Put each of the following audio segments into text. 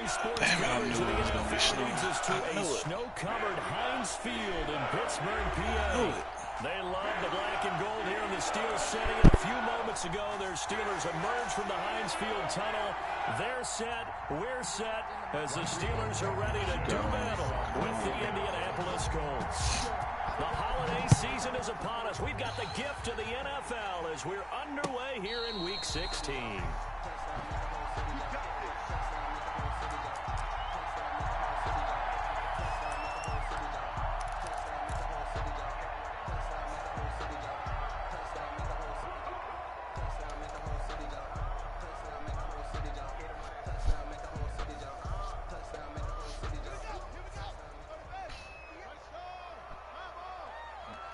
sports Damn it, I coverage knew of it was the gonna be NFL snow. leads us to I a knew it. snow-covered Heinz Field in Pittsburgh, PA. Knew it. They love the black and gold here in the Steel City. A few moments ago, their Steelers emerged from the Heinz Field tunnel. They're set, we're set, as the Steelers are ready to do battle with the Indianapolis Colts. The holiday season is upon us. We've got the gift of the NFL as we're underway here in Week 16.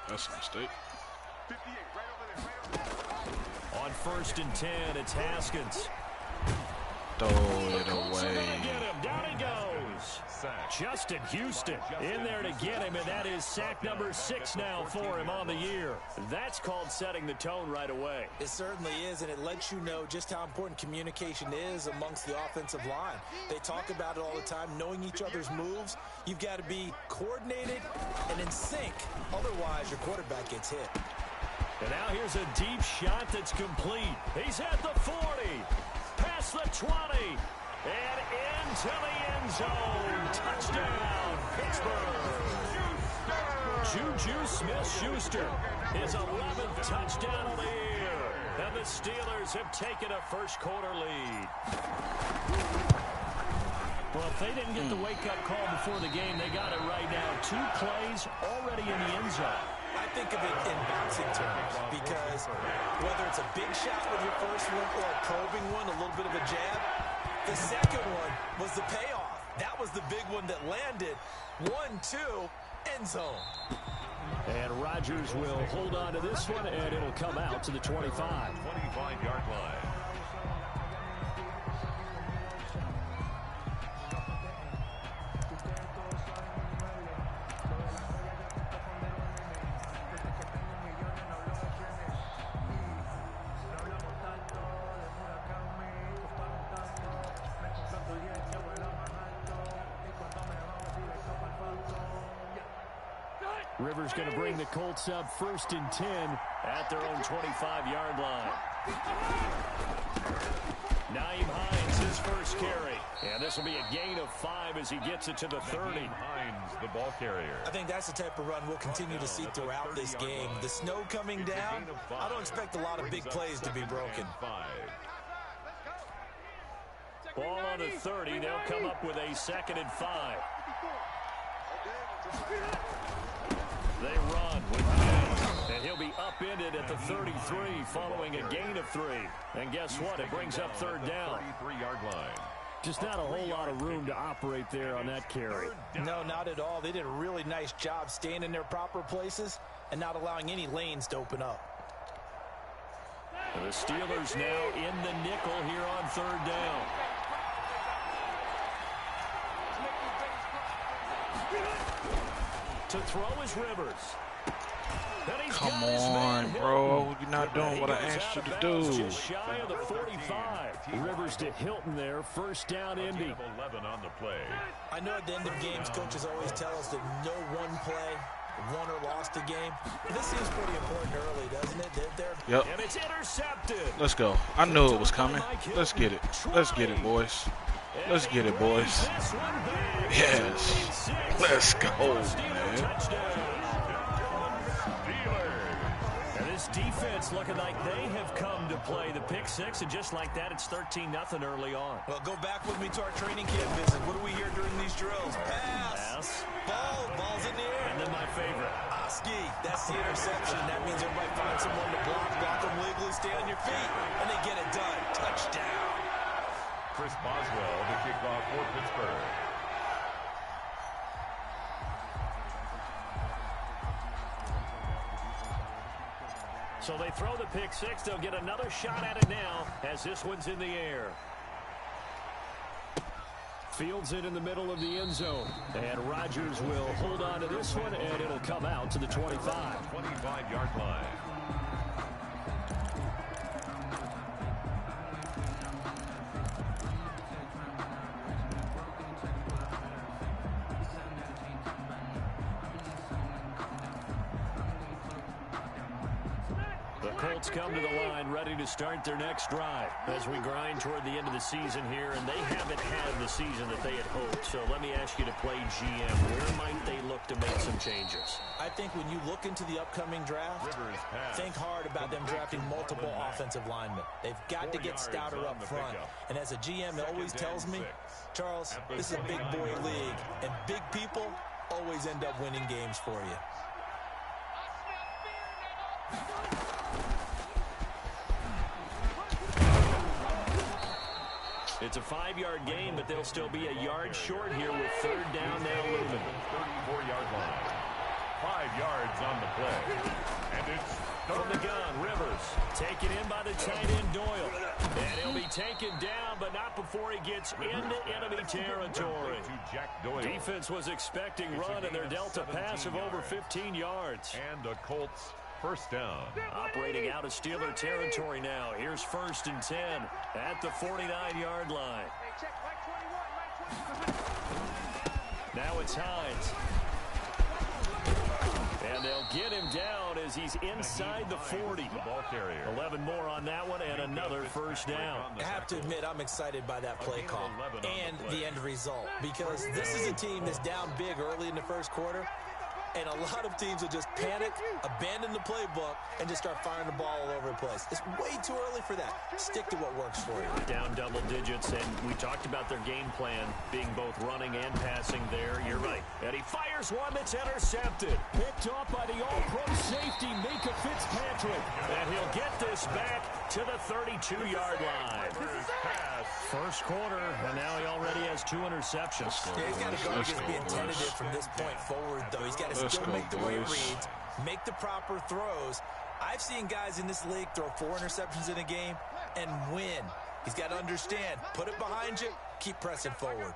That's a mistake. On 1st and 10, it's Haskins. Throw it away. Get him. Down he goes. Justin Houston in there to get him, and that is sack number 6 now for him on the year. That's called setting the tone right away. It certainly is, and it lets you know just how important communication is amongst the offensive line. They talk about it all the time, knowing each other's moves. You've got to be coordinated and in sync. Otherwise, your quarterback gets hit. And now here's a deep shot that's complete. He's at the 40, past the 20, and into the end zone. Touchdown, Pittsburgh. Juju Smith-Schuster, his 11th touchdown of the year. And the Steelers have taken a first-quarter lead. Well, if they didn't get the wake-up call before the game, they got it right now. 2 plays already in the end zone. I think of it in bouncing terms because whether it's a big shot with your first one or a probing one, a little bit of a jab, the second one was the payoff. That was the big one that landed. 1-2, end zone. And Rodgers will hold on to this one, and it'll come out to the 25. 25-yard line. Rivers going to bring the Colts up 1st and 10 at their own 25-yard line. Naeem Hines, his first carry. And this will be a gain of 5 as he gets it to the 30. Hines, the ball carrier. I think that's the type of run we'll continue to see throughout this game. The snow coming down, I don't expect a lot of big plays to be broken. Ball on the 30. They'll come up with a 2nd and 5. They run with Hines, and he'll be upended at the 33 following a gain of 3. And guess what? It brings up 3rd down. 33-yard line. Just not a whole lot of room to operate there on that carry. No, not at all. They did a really nice job staying in their proper places and not allowing any lanes to open up. The Steelers now in the nickel here on 3rd down. To throw is Rivers. Come on, bro. You're not doing what I asked you to do. Just shy of the 45. Rivers to Hilton there. 1st down, Indy. 11 on the play. I know at the end of games, coaches always tell us that no one play won or lost a game. This seems pretty important early, doesn't it? Yep. And it's intercepted. Let's go. I knew it was coming. Let's get it. Let's get it, boys. Let's get it, boys. Yes. Let's go, man. And this defense looking like they have come to play. The pick 6, and just like that, it's 13-0 early on. Well, go back with me to our training camp visit. What do we hear during these drills? Pass. Ball's in the air. And then my favorite. Oski, that's the interception. That means everybody finds someone to block them legally, stay on your feet, and they get it done. Touchdown. Chris Boswell, the kickoff for Pittsburgh. So they throw the pick 6. They'll get another shot at it now as this one's in the air. Fields it in the middle of the end zone. And Rodgers will hold on to this one, and it'll come out to the 25. 25-yard line. Colts come to the line, ready to start their next drive as we grind toward the end of the season here, and they haven't had the season that they had hoped. So let me ask you to play GM. Where might they look to make some changes? I think when you look into the upcoming draft, think hard about them drafting multiple offensive linemen. They've got to get stouter up front. And as a GM always tells me, Charles, this is a big boy league, and big people always end up winning games for you. It's a 5-yard gain, but they'll still be a yard short here with third down now looming. 34-yard line. 5 yards on the play. And it's from the gun, Rivers. Taken in by the tight end, Doyle. And he'll be taken down, but not before he gets into enemy territory. Defense was expecting run, and they're dealt a pass of over 15 yards. And the Colts first down. Operating out of Steeler territory now. Here's 1st and 10 at the 49-yard line. Now it's Hines. And they'll get him down as he's inside the 40. 11 more on that one and another first down. I have to admit, I'm excited by that play call and the end result, because this is a team that's down big early in the first quarter. And a lot of teams will just panic, abandon the playbook, and just start firing the ball all over the place. It's way too early for that. Stick to what works for you. Down double digits, and we talked about their game plan being both running and passing there. You're right. And he fires one that's intercepted. Picked off by the all-pro safety, Mika Fitzpatrick. And he'll get this back to the 32-yard line. First quarter, and now he already has 2 interceptions. Yeah, he's got to guard against being tentative from this point forward, though. He's got to still make the right reads, make the proper throws. I've seen guys in this league throw 4 interceptions in a game and win. He's got to understand, put it behind you, keep pressing forward.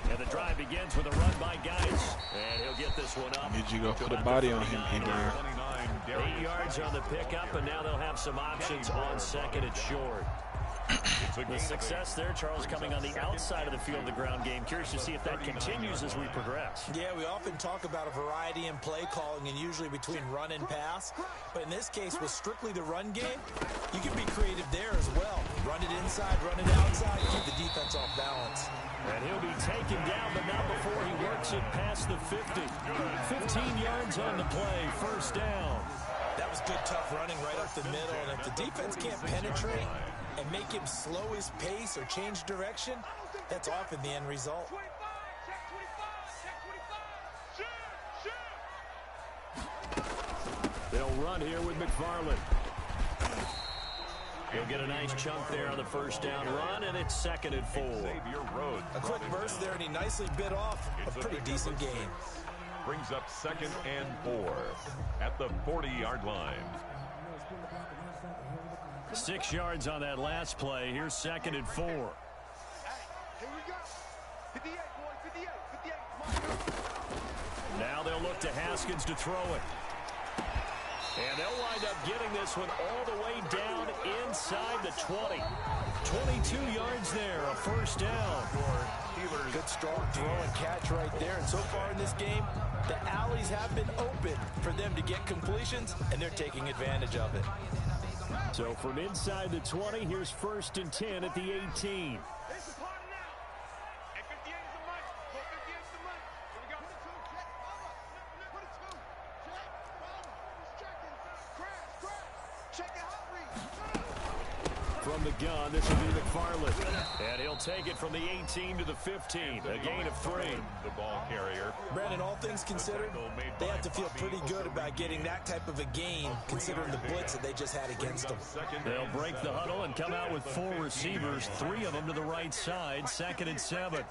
And the drive begins with a run by Geis. And he'll get this one up. Need you go put a body on him, Hebron. 8 yards on the pickup, and now they'll have some options on 2nd and short. The success there, Charles, coming on the outside of the field, the ground game. Curious to see if that continues as we progress. Yeah, we often talk about a variety in play calling and usually between run and pass. But in this case, with strictly the run game, you can be creative there as well. Run it inside, run it outside, keep the defense off balance. And he'll be taken down, but not before he works it past the 50. 15 yards on the play, first down. That was good, tough running right up the middle. And if the defense can't penetrate and make him slow his pace or change direction, that's often the end result. They'll run here with McFarland. He'll get a nice chunk there on the first down run, and it's 2nd and 4. A quick burst there, and he nicely bit off a pretty decent gain. Brings up 2nd and 4 at the 40-yard line. 6 yards on that last play. Here's 2nd and 4. Here we go. 58, boy, 58. Now they'll look to Haskins to throw it. And they'll wind up getting this one all the way down inside the 20. 22 yards there, a first down. Good strong throw and catch right there. And so far in this game, the alleys have been open for them to get completions, and they're taking advantage of it. So from inside the 20, here's 1st and 10 at the 18. From the gun, this will be McFarland. And he'll take it from the 18 to the 15. A gain of 3. The ball carrier. Brandon, all things considered, they have to feel pretty good about getting that type of a gain, considering the blitz that they just had against them. They'll break the huddle and come out with 4 receivers, 3 of them to the right side, 2nd and 7.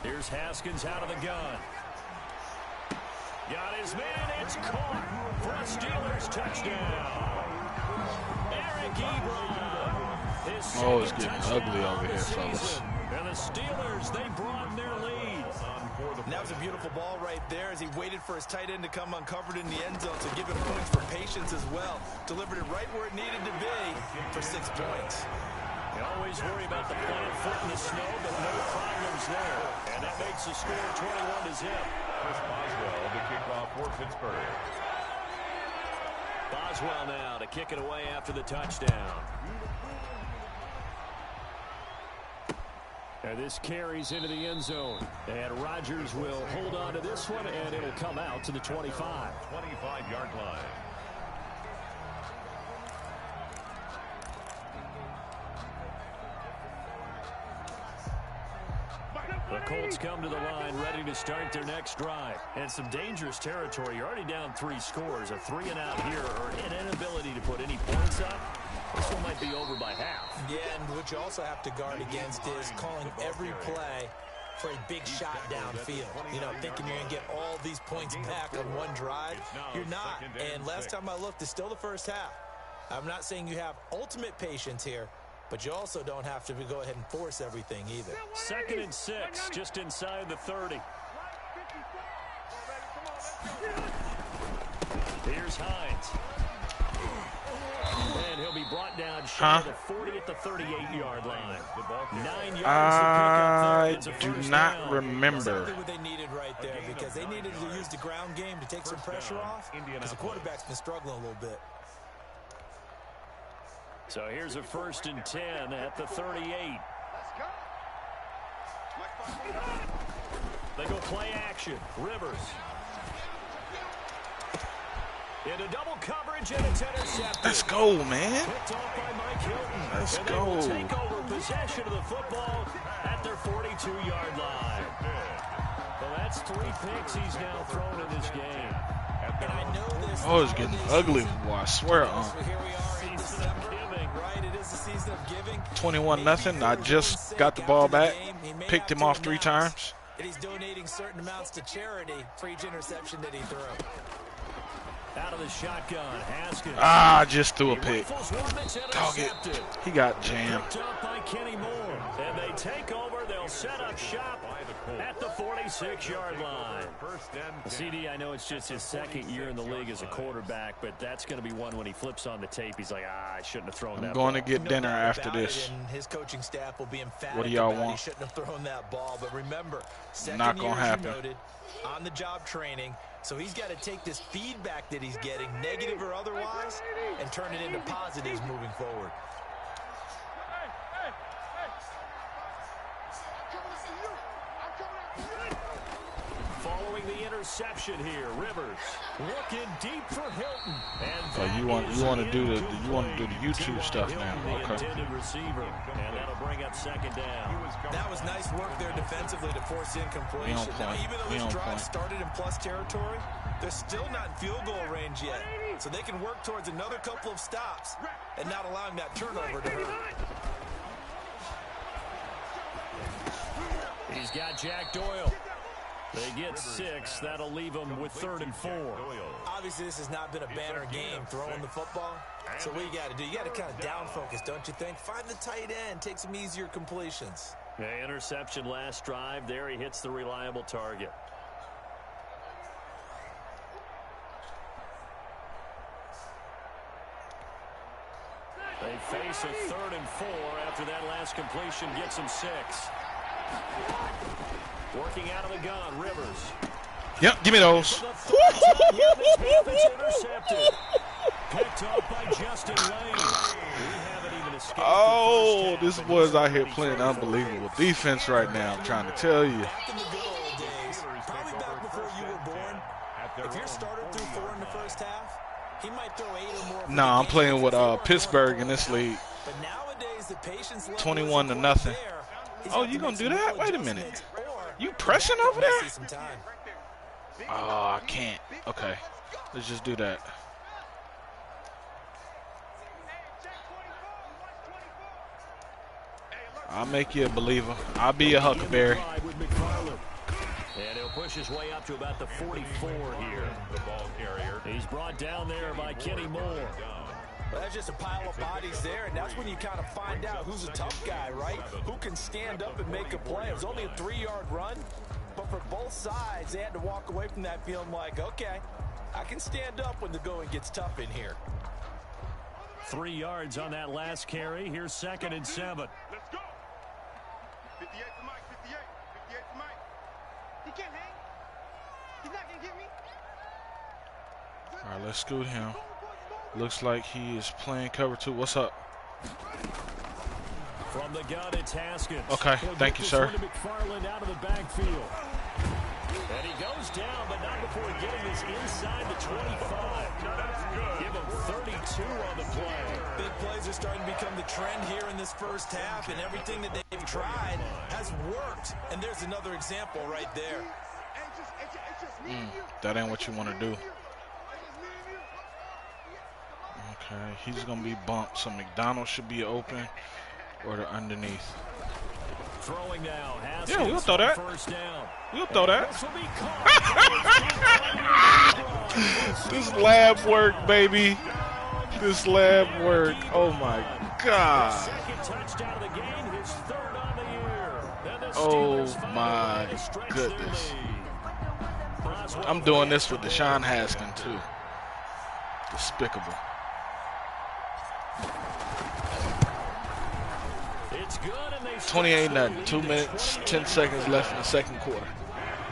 Here's Haskins out of the gun. Got his man, it's caught for a Steelers touchdown. Eric Ebron. Oh, it's getting ugly over here, fellas. And the Steelers, they broaden their lead. And that was a beautiful ball right there as he waited for his tight end to come uncovered in the end zone to give him points for patience as well. Delivered it right where it needed to be for 6 points. always worry about the planted foot in the snow, but no problems there. And that makes the score 21-0. Chris Boswell to kick off for Pittsburgh. Boswell now to kick it away after the touchdown. And this carries into the end zone. And Rodgers will hold on to this one, and it'll come out to the 25. 25-yard line. The Colts come to the line ready to start their next drive. And some dangerous territory. You're already down 3 scores. A 3-and-out here or an inability to put any points up. This one might be over by half. Yeah, and what you also have to guard against is calling every play for a big shot downfield. You know, thinking you're going to get all these points back on one drive. You're not. And last time I looked, it's still the first half. I'm not saying you have ultimate patience here, but you also don't have to go ahead and force everything either. 2nd and 6, just inside the 30. Here's Hines. And he'll be brought down shy of the 40 at the 38-yard line. 9 yards I to pick up there. do not remember. Exactly what they needed right there, because they needed to use the ground game to take some pressure off, because the quarterback's been struggling a little bit. So here's a 1st and 10 at the 38. They go play action. Rivers. Into double coverage, and it's intercepted. Let's go, man. Picked off by Mike Hilton. Let's and go. They will take over possession of the football at their 42-yard line. Well, that's 3 picks he's now thrown in this game. And I know this. Oh, it's getting ugly. Boy, I swear. So here we are in December, right? It is the season of giving. 21-0. I just got the ball back. Picked him off 3 times. And he's donating certain amounts to charity for each interception that he threw. Out of the shotgun, Haskins. Ah, I just threw a pick. Dog it. He got jammed. Picked up by Kenny Moore. And they take over. They'll set up shop at the 46-yard line. CD, I know it's just his 2nd year in the league as a quarterback, but that's going to be one when he flips on the tape. He's like, I shouldn't have thrown that I'm ball. going to get dinner after this. And his coaching staff will be emphatic. What do y'all about want? He shouldn't have thrown that ball. But remember, Not gonna happen. Noted, on the job training. So he's got to take this feedback that he's getting, negative or otherwise, and turn it into positives moving forward. Following the interception here, Rivers looking deep for Hilton. And So you want to do the YouTube stuff now, okay? Intended receiver, and that'll bring up 2nd down. That was nice work there defensively to force incompletion. Now, even though this drive started in plus territory, they're still not in field goal range yet. So they can work towards another couple of stops and not allowing that turnover to hurt. He's got Jack Doyle. They get 6. That'll leave them with 3rd and 4. Obviously, this has not been a banner game throwing the football. So what you got to do, you got to kind of down focus, don't you think? Find the tight end, take some easier completions. The interception last drive. There he hits the reliable target. They face a 3rd and 4 after that last completion gets him 6. Working out of the gun, Rivers. Yep, give me those. Picked up by Justin Lane. Oh, this boy's out here playing unbelievable defense right now. I'm trying to tell you. Back in the good old days, probably back before you were born, if your starter threw 4 in the first half, he might throw 8 or more. No, I'm playing with Pittsburgh in this league. But nowadays, the patience level 21-0. Oh, you gonna do that? Wait a minute. You pressing over there? Oh, I can't. Okay, let's just do that. I'll make you a believer. I'll be a huckleberry. And he'll push his way up to about the 44 here. The ball carrier. He's brought down there by Kenny Moore. Well, that's just a pile of bodies there, and that's when you kind of find out who's a tough guy, right? Who can stand up and make a play. It was only a 3-yard run, but for both sides, they had to walk away from that feeling like, okay, I can stand up when the going gets tough in here. 3 yards on that last carry. Here's 2nd and 7. Let's go. 58 for Mike, 58. 58 for Mike. He can't hang. He's not going to get me. All right, let's scoot him. Looks like he is playing cover 2. What's up? From the gun, it's Haskins. Okay, thank you, sir. McFarland out of the backfield. And he goes down, but not before getting this inside the 25. Give him 32 on the play. Big plays are starting to become the trend here in this first half, and everything that they've tried has worked. And there's another example right there. That ain't what you want to do. Okay, he's going to be bumped, so McDonald should be open or the underneath. Throwing now. Haskins, yeah, we'll throw that. First down. We'll throw that. This will be caught. This lab work, baby. This lab work. Oh, my God. Second touchdown of the game, his 3rd on the year. Oh, my goodness. I'm doing this with Deshaun Haskins, too. Despicable. It's good, and they 28-0. 2 minutes, 10 seconds left in the second quarter.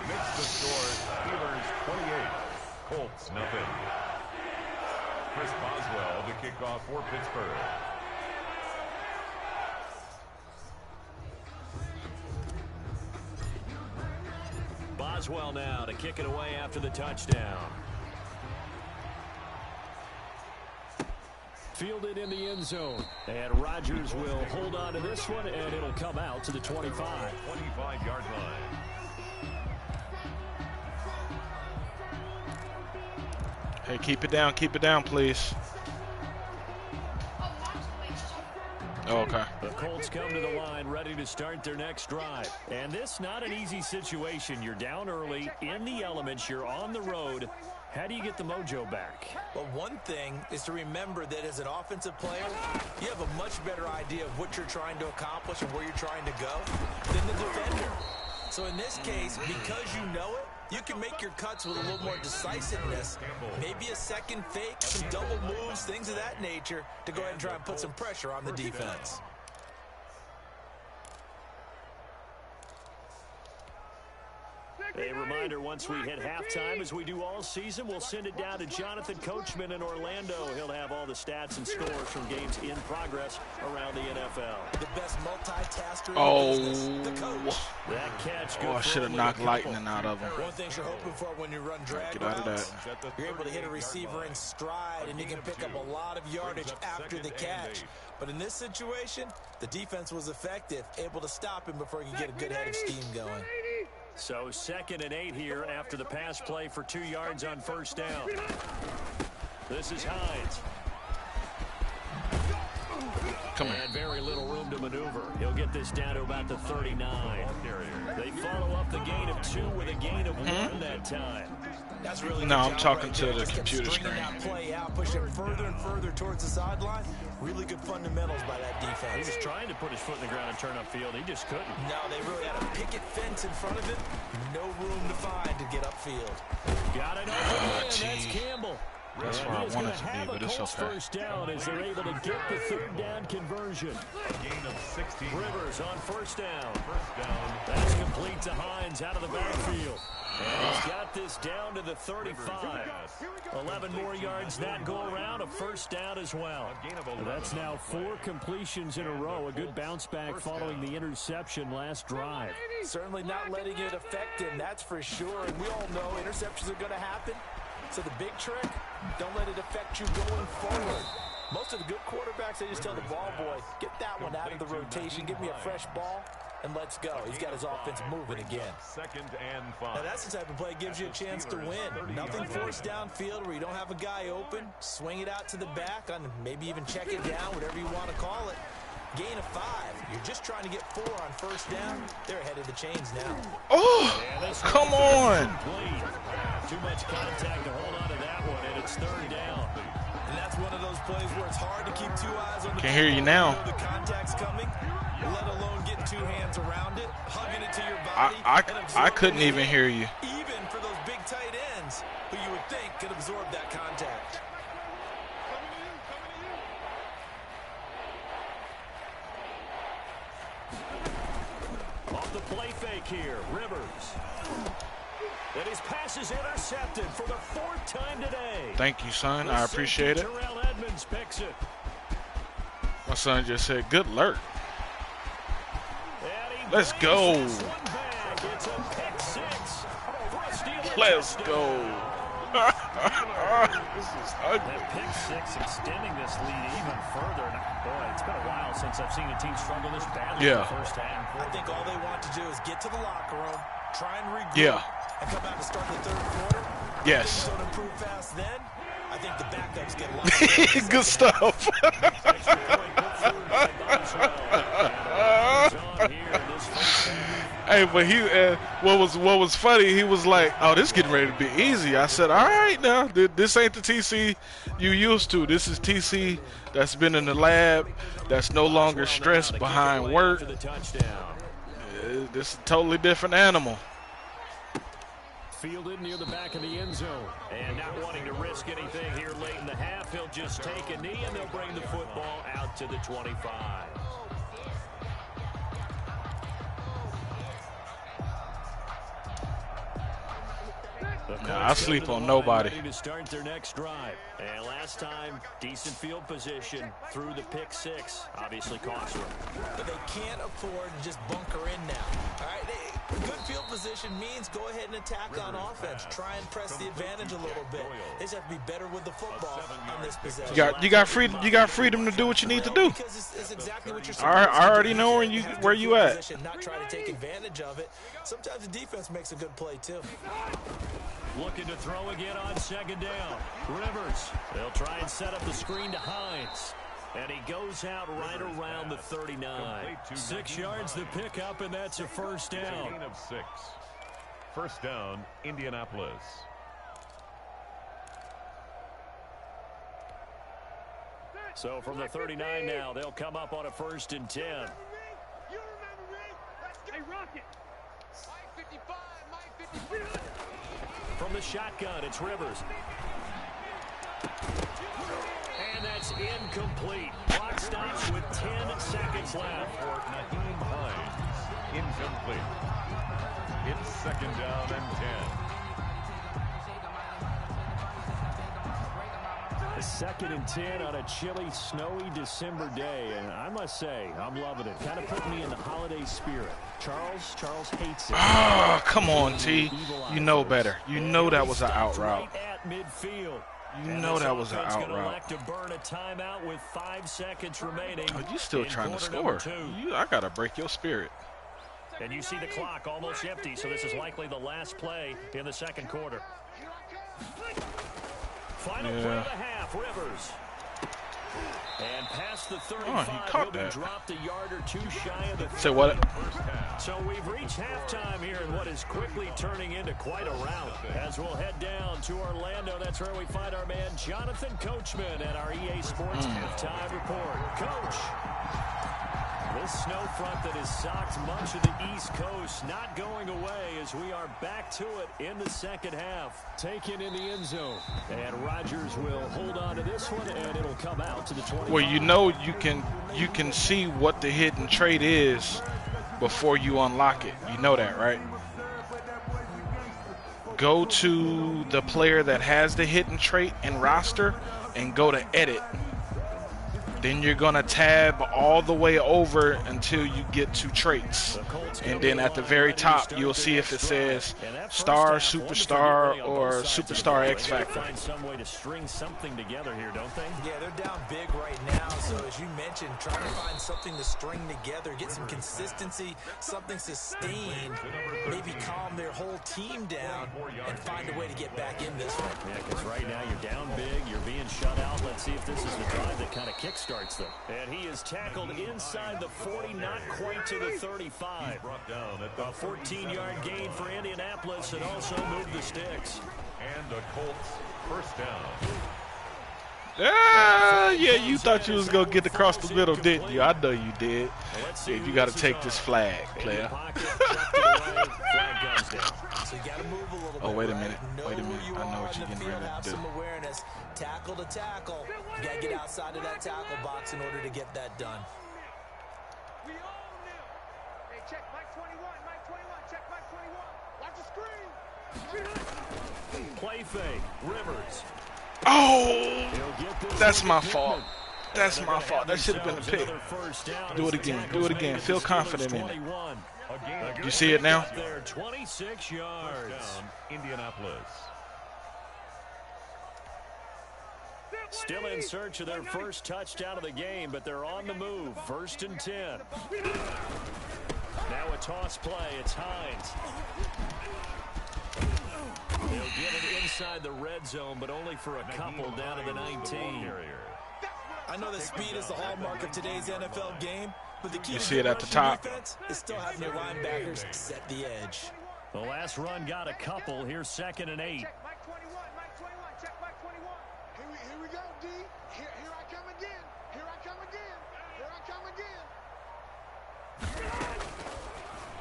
Makes the score Steelers 28, Colts nothing. Chris Boswell the kickoff for Pittsburgh. Boswell now to kick it away after the touchdown. Fielded in the end zone. And Rodgers will hold on to this one, and it'll come out to the 25. 25-yard line. Hey, keep it down, please. Oh, okay. The Colts come to the line ready to start their next drive. And this not an easy situation. You're down early, in the elements, you're on the road. How do you get the mojo back? Well, one thing is to remember that as an offensive player, you have a much better idea of what you're trying to accomplish and where you're trying to go than the defender. So in this case, because you know it, you can make your cuts with a little more decisiveness. Maybe a second fake, some double moves, things of that nature to go ahead and try and put some pressure on the defense. A reminder, once we hit halftime, as we do all season, we'll send it down to Jonathan Coachman in Orlando. He'll have all the stats and scores from games in progress around the NFL. The best multitasker in the business, the coach. That catch. Oh, I should have knocked lightning out of him. One thing you're hoping for when you run drag Get out of routes, that. you're able to hit a receiver in stride, and you can pick up a lot of yardage after the catch. But in this situation, the defense was effective, able to stop him before he could get a good head of steam going. So 2nd and 8 here after the pass play for 2 yards on first down. This is Hines. Come on. And very little room to maneuver. He'll get this down to about the 39. They follow up the gain of 2 with a gain of 1 that time. That's really No, I'm good job talking right to there. the Just kept computer stringing screen. that play out, pushing further and further towards the sideline. Really good fundamentals by that He defense. was trying to put his foot in the ground and turn upfield. He just couldn't. No, they really had a picket fence in front of him. No room to find to get upfield. Got it open man. That's Campbell. That's And where I he is want gonna it to be, have a but it's Colts okay. first down as they're able to get the 3rd down conversion. A gain of 16. Rivers on first down. First down. That's complete to Hines out of the backfield. And he's got this down to the 35. 11 more yards that go around, a first down as well. A gain of And 11. that's now 4 completions in a row. A good bounce back following the interception last drive. Certainly not letting it affect him, that's for sure. And we all know interceptions are going to happen. So the big trick, don't let it affect you going forward. Most of the good quarterbacks, they just tell the ball boy, get that one out of the rotation, give me a fresh ball, and let's go. He's got his offense moving again. 2nd and 5. Now that's the type of play that gives you a chance to win. Nothing forced downfield where you don't have a guy open. Swing it out to the back, on maybe even check it down, whatever you want to call it. Gain of 5. You're just trying to get 4 on first down. They're ahead of the chains now. Oh, come on. Too much contact to hold on to that one, and it's 3rd down. And that's one of those plays where it's hard to keep 2 eyes on the Can hear you now. The contact's coming, let alone getting 2 hands around it, hugging it to your body. and I absorbing couldn't it, even hear you. Even for those big tight ends who you would think could absorb that contact. here. Rivers. And his pass is intercepted for the 4th time today. Thank you, son. I appreciate it. Terrell Edmonds picks it. My son just said, good lurk. Let's go. It's a pick 6. Let's go. This is ugly. That pick 6 extending this lead even further. Boy, it's been a while since I've seen a team struggle this badly in the first half. I think all they want to do is get to the locker room, try and regroup, and come out to start the 3rd quarter. Yes. If things don't improve fast then, I think the backups get a lot of Good stuff. Hey, but what was funny, he was like, oh, this getting ready to be easy. I said, all right now, this ain't the TC you used to. This is TC that's been in the lab, that's no longer stressed behind work. This is a totally different animal. Fielded near the back of the end zone. And not wanting to risk anything here late in the half, he'll just take a knee and they'll bring the football out to the 25. Nah, I sleep on nobody. To start their next drive. And last time, decent field position through the pick 6. Obviously cost them. But they can't afford to just bunker in now. All right, good field position means go ahead and attack on offense. Try and press the advantage a little bit. They just have to be better with the football on this possession. You got freedom to do what you need to do. Because it's exactly what you're I already know where you at. Not try to take advantage of it. Sometimes the defense makes a good play too. Looking to throw again on 2nd down. Rivers. They'll try and set up the screen to Hines. And he goes out right around the 39. 6 yards the pickup, and that's a 1st down. Gain of 6. 1st down, Indianapolis. So from the 39 now, they'll come up on a 1st and 10. You remember me? Let's go. Hey, Rocket. Mike 55, Mike 55. From the shotgun, it's Rivers. And that's incomplete. Clock stops with 10 seconds left. For Naheem Hines, incomplete. It's 2nd down and 10. The 2nd and 10 on a chilly, snowy December day. And I must say, I'm loving it. Kind of put me in the holiday spirit. Charles hates it. Oh, come on, T. You know better. You know that was an out route. Right at midfield. You know that was an out route. To burn a timeout with 5 seconds remaining. Oh, you still trying to score. I got to break your spirit. And you see the clock almost empty, so this is likely the last play in the 2nd quarter. Final play of the half, Rivers. And past the 35, he caught he'll be that. dropped a yard or 2 shy of the Say what? So we've reached halftime here in what is quickly turning into quite a rout. As we'll head down to Orlando, that's where we find our man Jonathan Coachman at our EA Sports halftime report. Coach, this snow front that has socked much of the East Coast not going away as we are back to it in the 2nd half. Taken in the end zone. And Rodgers will hold on to this one, and it'll come out to the 25. Well, you know you can see what the hidden trait is before you unlock it. You know that, right? Go to the player that has the hidden trait in roster and go to edit. Then you're going to tab all the way over until you get to traits. And then at the very top, you'll see if it says star, superstar, or superstar X Factor. Find some way to string something together here, don't they? Yeah, they're down big right now. So as you mentioned, trying to find something to string together, get some consistency, something sustained, maybe calm their whole team down and find a way to get back in this one. Yeah, because right now you're down big, you're being shut out. Let's see if this is the drive that kind of kickstarts them. And he is tackled inside the 40, not quite to the 35. A 14-yard gain for Indianapolis and also moved the sticks. And the Colts 1st down. Yeah, you thought you was going to get across the middle, didn't you? I know you did. If you got to take this flag, player. Oh, wait a minute. Wait a minute. I know what you're getting ready to do. Some awareness, tackle to tackle. You got to get outside of that tackle box in order to get that done. We all knew. Hey, check Mike 21, Mike 21, check Play fake. Rivers. Oh, that's my fault. That's my fault. That should have been a pick. Do it again. Do it again. Feel confident in it. You see it now? 26 yards. Indianapolis. Still in search of their first touchdown of the game, but they're on the move. 1st and 10. Now a toss play. It's Hines. They'll get it inside the red zone, but only for a couple down to the 19. I know that speed is the hallmark of today's NFL game, but the key You see it at the top. is still having your linebackers set the edge. The last run got a couple. Here's 2nd and 8. Check Mike 21, Mike 21, check Mike 21. Here we go, D. Here I come again. Here I come again. Here I come again.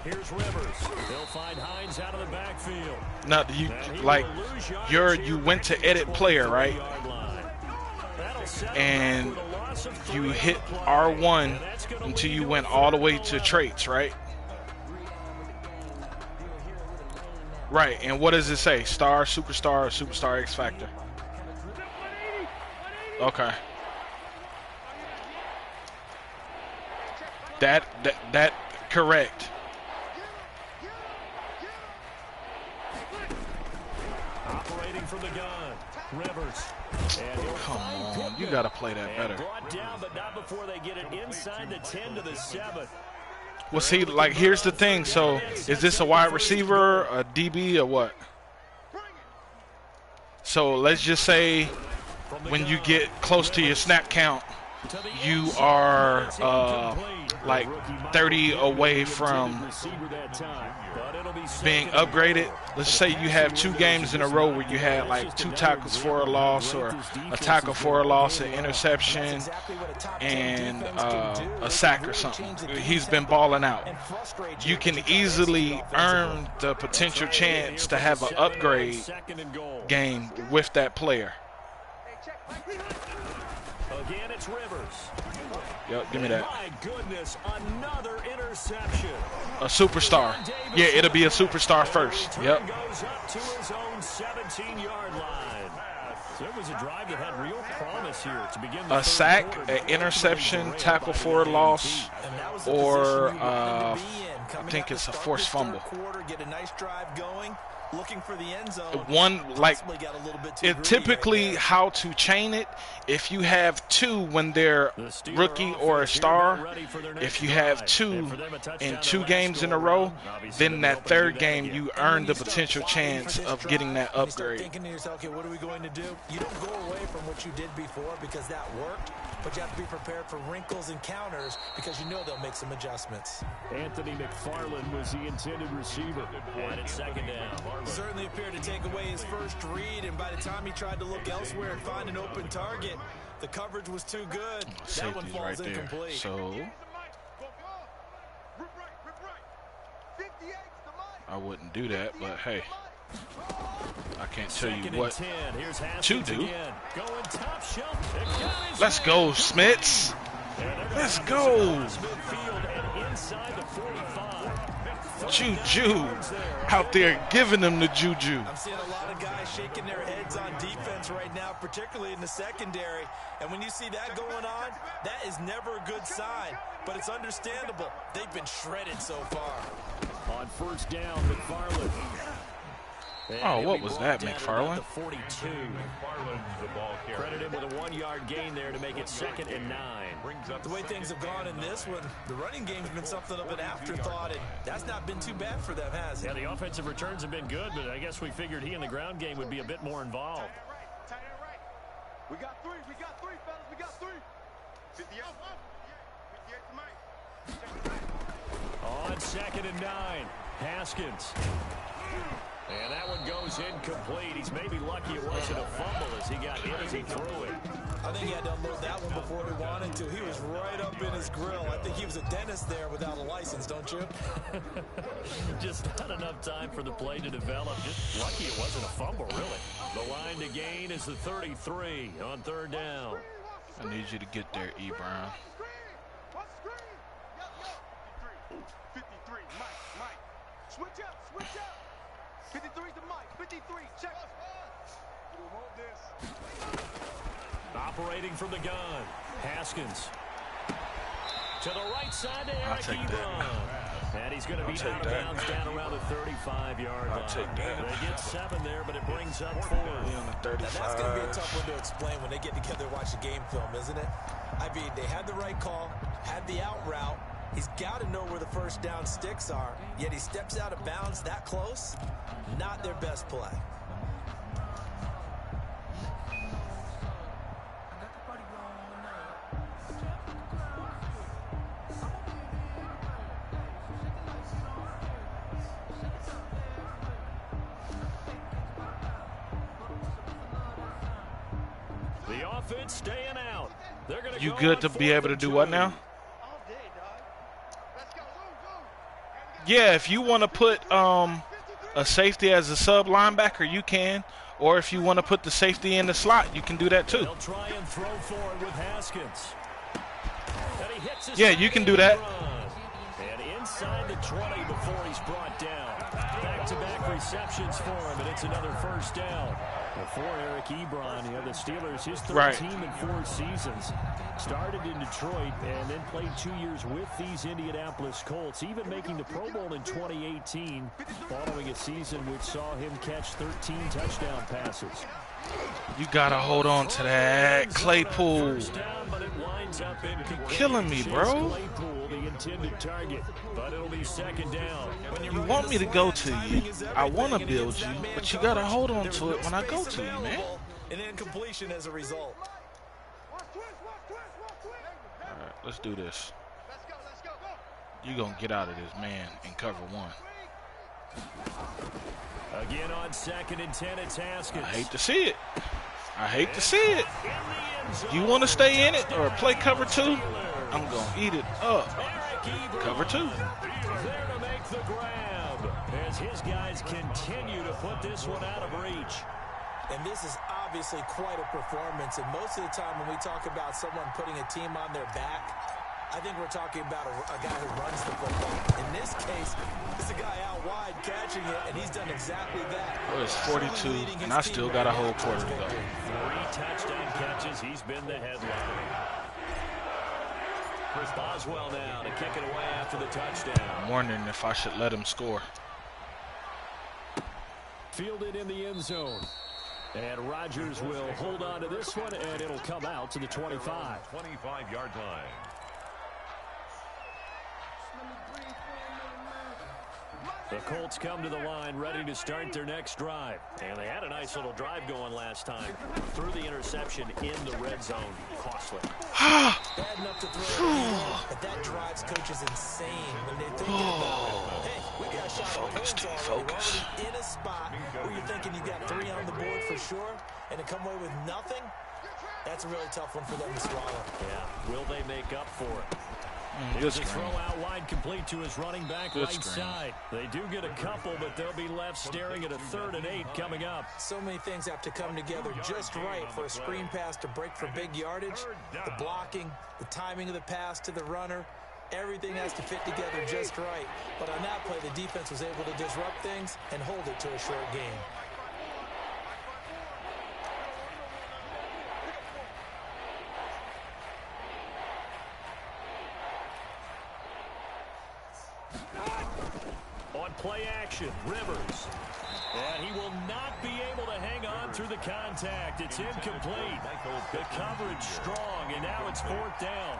Here's Rivers. They'll find Hines out of the backfield. Now, you went to edit player, right? And you hit R1 until you went all the way to traits, right? Right, and what does it say? Star, superstar, or superstar X Factor? Okay. That correct. Operating from the gun. Rivers. Come on, you gotta play that better. Brought down, but not before they get it inside the 10 to the 7. Well, see, like, here's the thing. So, is this a wide receiver, a DB, or what? So, let's just say when you get close to your snap count, you are like 30 away from being upgraded. Let's say you have 2 games in a row where you had like 2 tackles for a loss, or a tackle for a loss, an interception, and a sack or something. He's been balling out. You can easily earn the potential chance to have an upgrade game with that player. Again, it's Rivers. Yep, give me that. My goodness, another interception. A superstar. Yeah, it'll be a superstar first. Yep. Goes up to his own 17-yard line. So it was a drive that had real promise here to begin the A sack, an interception, tackle for a loss, or I think it's a forced fumble. Get a nice drive going. Looking for the end zone. One, like, it typically how to chain it, if you have 2 when they're rookie or a star, if you have 2 in 2 games in a row, then that 3rd game you earn the potential chance of getting that upgrade. Thinking to yourself, okay, what are we going to do? You don't go away from what you did before because that worked, but you have to be prepared for wrinkles and counters because you know they'll make some adjustments. Anthony McFarland was the intended receiver. And it's 2nd down. Certainly appeared to take away his first read, and by the time he tried to look elsewhere and find an open target, the coverage was too good. That one Safety's falls right there. incomplete. So I wouldn't do that, but hey, I can't tell you what to do. Let's go, Smits. Let's go. Juju out there giving them the juju. I'm seeing a lot of guys shaking their heads on defense right now, particularly in the secondary. And when you see that going on, that is never a good sign. But it's understandable. They've been shredded so far. On 1st down, McFarland. Oh, what was that, McFarland? 42. McFarland's the ball carrier. Credit him with a 1-yard gain there to make it 2nd and 9. The way things have gone in this one, the running game's been something of an afterthought, and that's not been too bad for them, has it? Yeah, the offensive returns have been good, but I guess we figured he in the ground game would be a bit more involved. Tight end right. We got 3, fellas, we got 3. 58 to Mike. On 2nd and 9, Haskins. And that one goes incomplete. He's maybe lucky it wasn't a fumble as he got hit as he threw it. I think he had to unload that one before he wanted to. He was right up in his grill. I think he was a dentist there without a license, don't you? Just not enough time for the play to develop. Just lucky it wasn't a fumble, really. The line to gain is the 33 on 3rd down. I need you to get there, E. Brown. 53, Mike. Switch up. 53's the mic. 53. Check. Hold this. Operating from the gun. Haskins. To the right side to I'll Eric take Ebron. that. And he's going to be out of bounds down around the 35-yard line. I'll take that. They get 7 there, but it brings up 4. On the 35. Now that's going to be a tough one to explain when they get together and watch the game film, isn't it? I mean, they had the right call, had the out route. He's got to know where the first down sticks are, yet he steps out of bounds that close. Not their best play. The offense staying out. They're going to You good to be able to do what now? All day, dog. Let's go. Yeah, if you want to put a safety as a sub linebacker, you can. Or if you want to put the safety in the slot, you can do that too. They'll try and throw forward with Haskins. And he hits his Yeah, you can do that. And inside the 20 before he's brought down. Back-to-back receptions for him, and it's another first down. For Eric Ebron, the Steelers, his third team in 4 seasons. Started in Detroit and then played 2 years with these Indianapolis Colts, even making the Pro Bowl in 2018, following a season which saw him catch 13 touchdown passes. You got to hold on to that. Claypool. Killing me, bro. Claypool, the intended target, but it'll be second down. You want me to go to you. I want to build you, but you got to hold on to it when I go to you, man. An incompletion as a result. All right, let's do this. You're going to get out of this, man, and cover 1. Again on 2nd and 10, it's Haskins. I hate to see it. I hate to see it. You want to stay in it or play cover 2? I'm going to eat it up. Cover 2. There to make the grab as his guys continue to put this one out of reach. And this is obviously quite a performance. And most of the time when we talk about someone putting a team on their back, I think we're talking about a guy who runs the football. In this case, it's a guy out wide catching it, and he's done exactly that. Well, it's 42, and I still got a whole quarter to go. 3 touchdown catches. He's been the headline. Chris Boswell now to kick it away after the touchdown. I'm wondering if I should let him score. Fielded in the end zone. And Rodgers will hold on to this one, and it'll come out to the 25. 25-yard line. The Colts come to the line ready to start their next drive. And they had a nice little drive going last time. Threw the interception in the red zone. Costly. Bad enough to throw, but that drives coaches insane when they're thinking about it. Hey, we got a shot at points already. We're already in a spot where you're thinking you got 3 on the board for sure, and to come away with nothing, that's a really tough one for them to swallow. Yeah, will they make up for it? Good Throw screen. out wide complete to his running back Good right screen. side. They do get a couple, but they'll be left staring at a 3rd and 8 coming up. So many things have to come together just right for a screen pass to break for big yardage. The blocking, the timing of the pass to the runner, everything has to fit together just right. But on that play, the defense was able to disrupt things and hold it to a short game. On play action, Rivers. And he will not be able to hang on through the contact. It's incomplete. The coverage strong, and now it's 4th down.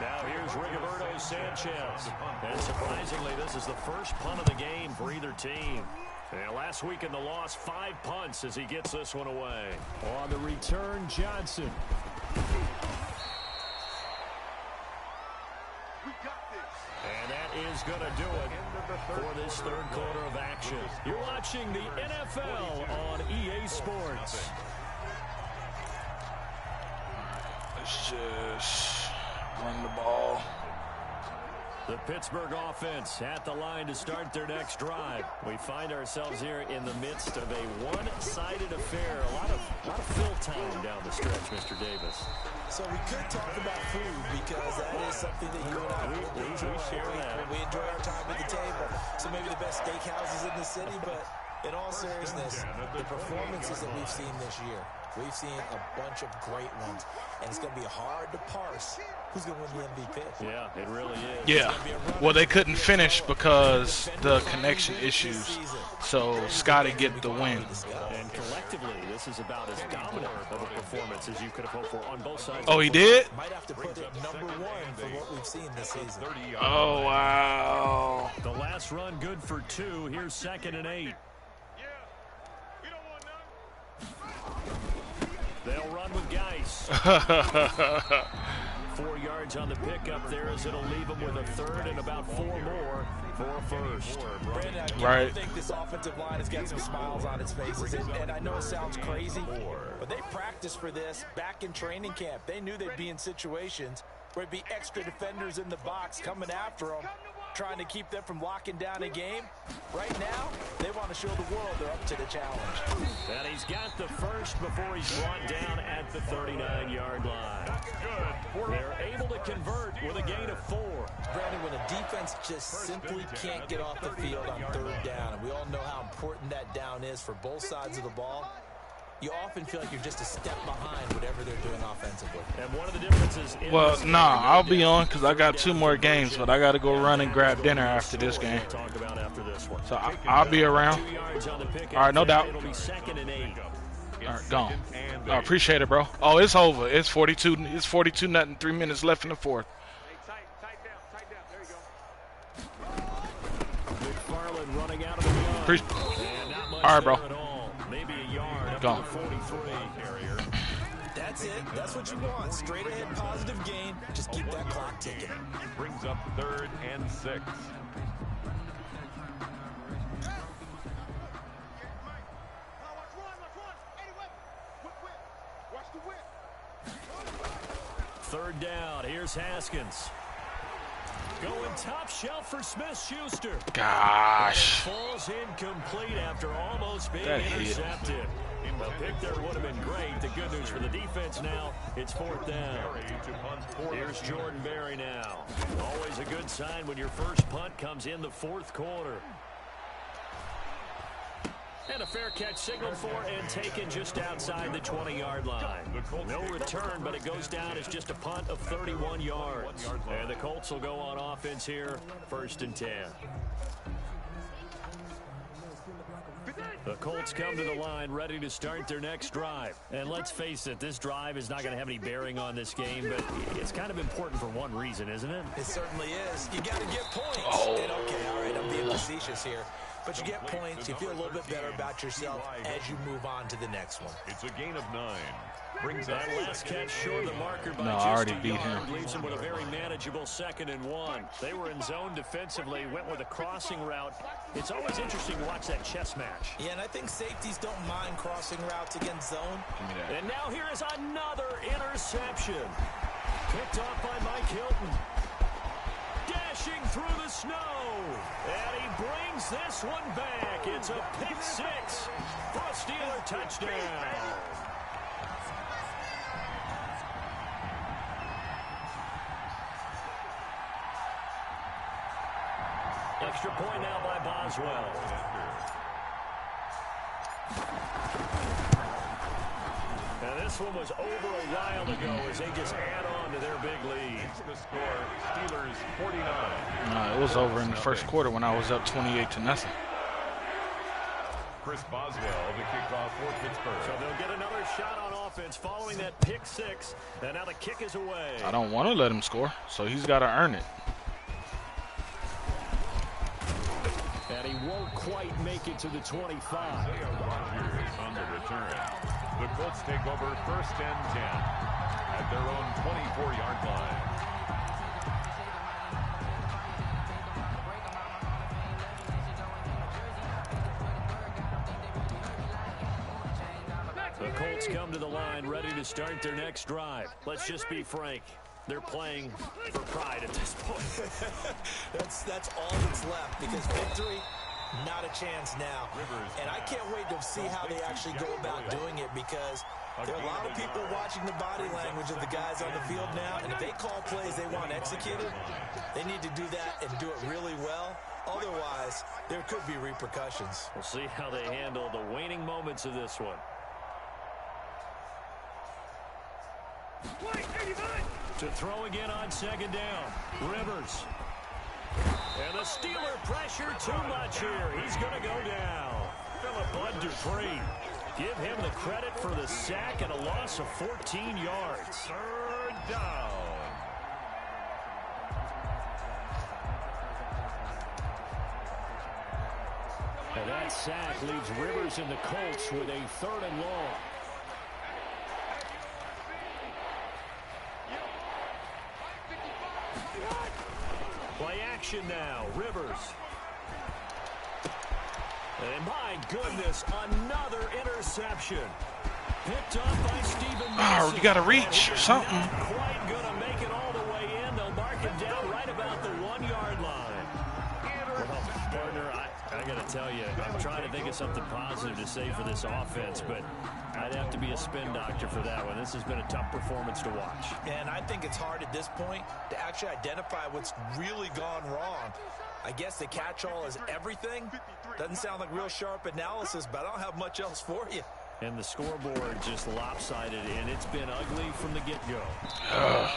Now here's Rigoberto Sanchez. And surprisingly, this is the first punt of the game for either team. And last week in the loss, 5 punts as he gets this one away. On the return, Johnson. And that is going to do it for this 3rd quarter of action. You're watching the NFL on EA Sports. Let's just run the ball. The Pittsburgh offense at the line to start their next drive. We find ourselves here in the midst of a one-sided affair. A lot of fill time down the stretch, Mr. Davis. So we could talk about food because that is something that you and I we enjoy. share that. We enjoy our time at the table. So maybe the best steakhouses in the city, but In all seriousness, the performances that we've seen this year, we've seen a bunch of great ones, and it's going to be hard to parse who's going to win the MVP. Yeah, it really is. Yeah. Well, they couldn't finish because the connection issues. So Scotty get the win. And collectively, this is about as dominant of a performance as you could have hoped for on both sides. Oh, he did? Might have to put it #1 for what we've seen this season. Oh, wow. The last run good for 2. Here's 2nd and 8. They'll run with Geis. 4 yards on the pickup there as it'll leave them with a 3rd and about 4 more for a 1st. Brandon, Right. I think this offensive line has got some smiles on its faces, and I know it sounds crazy, but they practiced for this back in training camp. They knew they'd be in situations where it'd be extra defenders in the box coming after them, trying to keep them from locking down a game. Right now, they want to show the world they're up to the challenge. And he's got the 1st before he's brought down at the 39-yard line. They're able to convert with a gain of 4. Brandon, when a defense just simply can't get off the field on 3rd down, and we all know how important that down is for both sides of the ball, you often feel like you're just a step behind whatever they're doing offensively. And one of the differences in Well, nah, I'll be on because I got 2 more games, but I got to go run and grab dinner after this game. Talk about after this one. So I'll be around. 2 yards on the pickup. All right, no doubt. It'll be 2nd and 8. All right, gone. I appreciate it, bro. Oh, it's over. It's 42. It's 42-0. 3 minutes left in the 4th. McFarland running out of the gun. And not much All right, bro. there at all. Maybe a yard up Gone. to the 43. That's it. That's what you want. Straight ahead positive gain. Just keep that clock ticking. Brings up 3rd and 6. Third down. Here's Haskins. Going top shelf for Smith-Schuster. Gosh. Falls incomplete after almost being That hit. intercepted. A pick there would have been great. The good news for the defense now, it's 4th down. Here's Jordan Berry now. Always a good sign when your first punt comes in the 4th quarter. And a fair catch signaled for and taken just outside the 20-yard line. No return, but it goes down as just a punt of 31 yards. And the Colts will go on offense here, 1st and 10. The Colts come to the line ready to start their next drive. And let's face it, this drive is not going to have any bearing on this game, but it's kind of important for one reason, isn't it? It certainly is. You got to get points. Oh. And okay, all right, I'm being facetious here. But you get points, you feel a little bit better about yourself as you move on to the next one. It's a gain of 9. Brings That up last catch short of the marker by No, I just already a beat yard him. leaves him with a very manageable 2nd and 1. They were in zone defensively, went with a crossing route. It's always interesting to watch that chess match. Yeah, and I think safeties don't mind crossing routes against zone. Give me that. And now here is another interception. Picked off by Mike Hilton. Dashing through the snow. And he brings this one back. It's a pick 6 for a Steeler touchdown. Extra point now by Boswell. And this one was over a while ago as they just add on to their big lead. the score, Steelers 49. No, it was over in the 1st quarter when I was up 28-0. Chris Boswell, the kickoff for Pittsburgh. So they'll get another shot on offense following that pick 6. And now the kick is away. I don't want to let him score, so he's got to earn it. And he won't quite make it to the 25. Rodgers on the return. The Colts take over 1st and 10 at their own 24-yard line. The Colts come to the line ready to start their next drive. Let's just be frank. They're playing for pride at this point. That's all that's left because victory, not a chance now. And I can't wait to see how they actually go about doing it because There are a lot of people watching the body language of the guys on the field now, and if they call plays they want executed, they need to do that and do it really well. Otherwise, there could be repercussions. We'll see how they handle the waning moments of this one. To throw again on second down. Rivers. And the Steeler pressure too much here. He's going to go down. Philip Bud Dupree. Give him the credit for the sack and a loss of 14 yards. Third down. And that sack leaves Rivers and the Colts with a 3rd and long. Play action now. Rivers. And my goodness, another interception. Picked up by Stephen Mason. You got to reach something. Not quite going to make it all the way in. They'll mark him down right about the 1-yard line. Well, partner, I got to tell you, I'm trying to think of something positive to say for this offense, but I'd have to be a spin doctor for that one. This has been a tough performance to watch. And I think it's hard at this point to actually identify what's really gone wrong. I guess the catch-all is everything. Doesn't sound like real sharp analysis, but I don't have much else for you. And the scoreboard just lopsided, and it's been ugly from the get-go.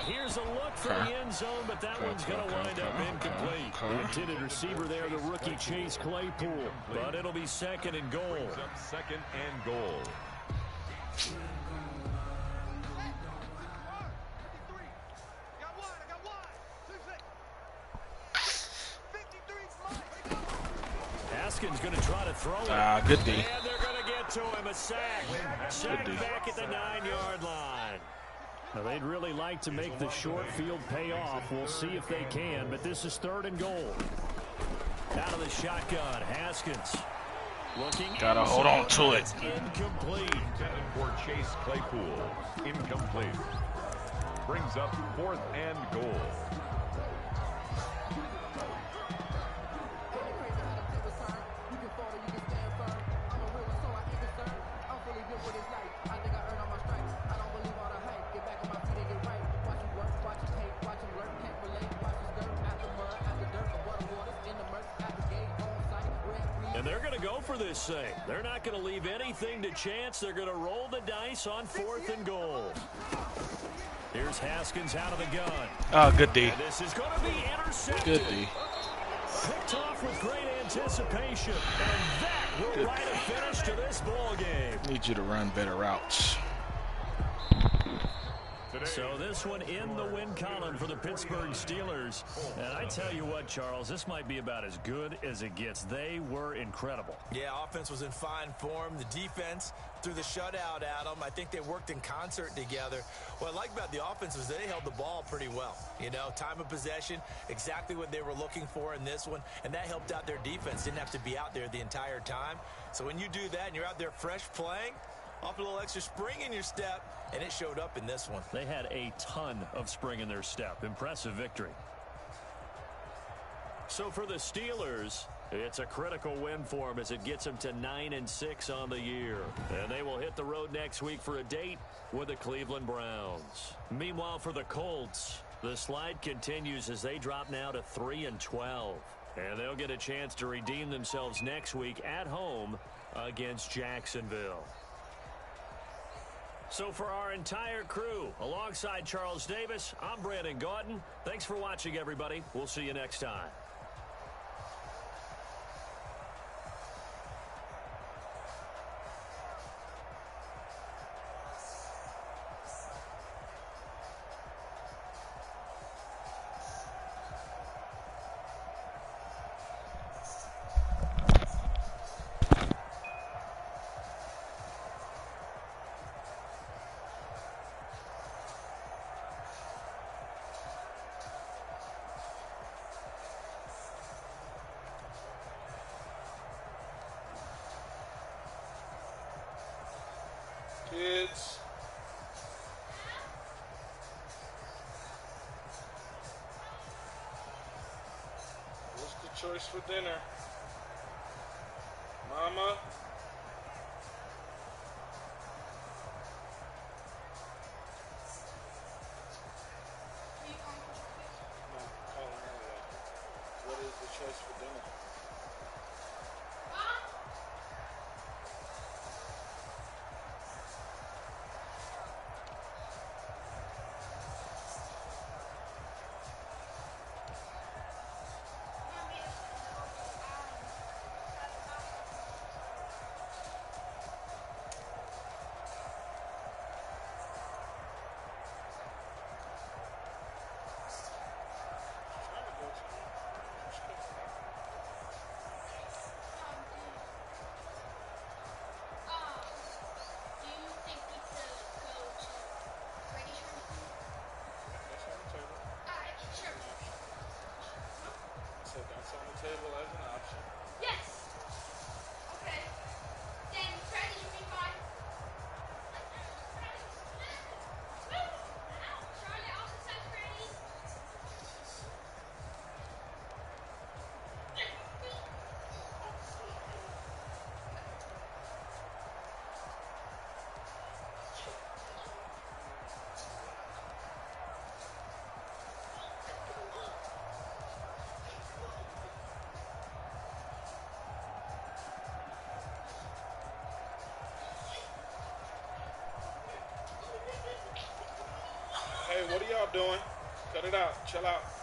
Here's a look for the end zone, but that one's going to wind up incomplete. The intended receiver there, the rookie Chase Claypool. But it'll be 2nd and goal. 2nd and goal. Haskins going to try to throw it. Good D. And they're going to get to him. A sack. Sack back at the 9-yard line. Now, they'd really like to make the short field pay off. We'll see if they can, but this is 3rd and goal. Out of the shotgun, Haskins. Looking. Got to hold on to it. Incomplete. Intended for Chase Claypool. Incomplete. Brings up 4th and goal. And they're going to go for this thing. They're not going to leave anything to chance. They're going to roll the dice on 4th and goal. Here's Haskins out of the gun. Good D. And this is going to be intercepted. Good D. Picked off with great anticipation. And that will write a finish to this ball game. Need you to run better routes. So this one in the win column for the Pittsburgh Steelers. And I tell you what, Charles, this might be about as good as it gets. They were incredible. Yeah, offense was in fine form. The defense through the shutout, Adam, I think they worked in concert together. What I like about the offense was they held the ball pretty well. You know, time of possession, exactly what they were looking for in this one. And that helped out their defense. Didn't have to be out there the entire time. So when you do that and you're out there fresh playing, off a little extra spring in your step, and it showed up in this one. They had a ton of spring in their step. Impressive victory. So for the Steelers, it's a critical win for them as it gets them to 9-6 on the year. And they will hit the road next week for a date with the Cleveland Browns. Meanwhile, for the Colts, the slide continues as they drop now to 3-12. And they'll get a chance to redeem themselves next week at home against Jacksonville. So for our entire crew, alongside Charles Davis, I'm Brandon Gaudin. Thanks for watching, everybody. We'll see you next time. Kids. What's the choice for dinner? Mama? Hey, what are y'all doing? Cut it out. Chill out.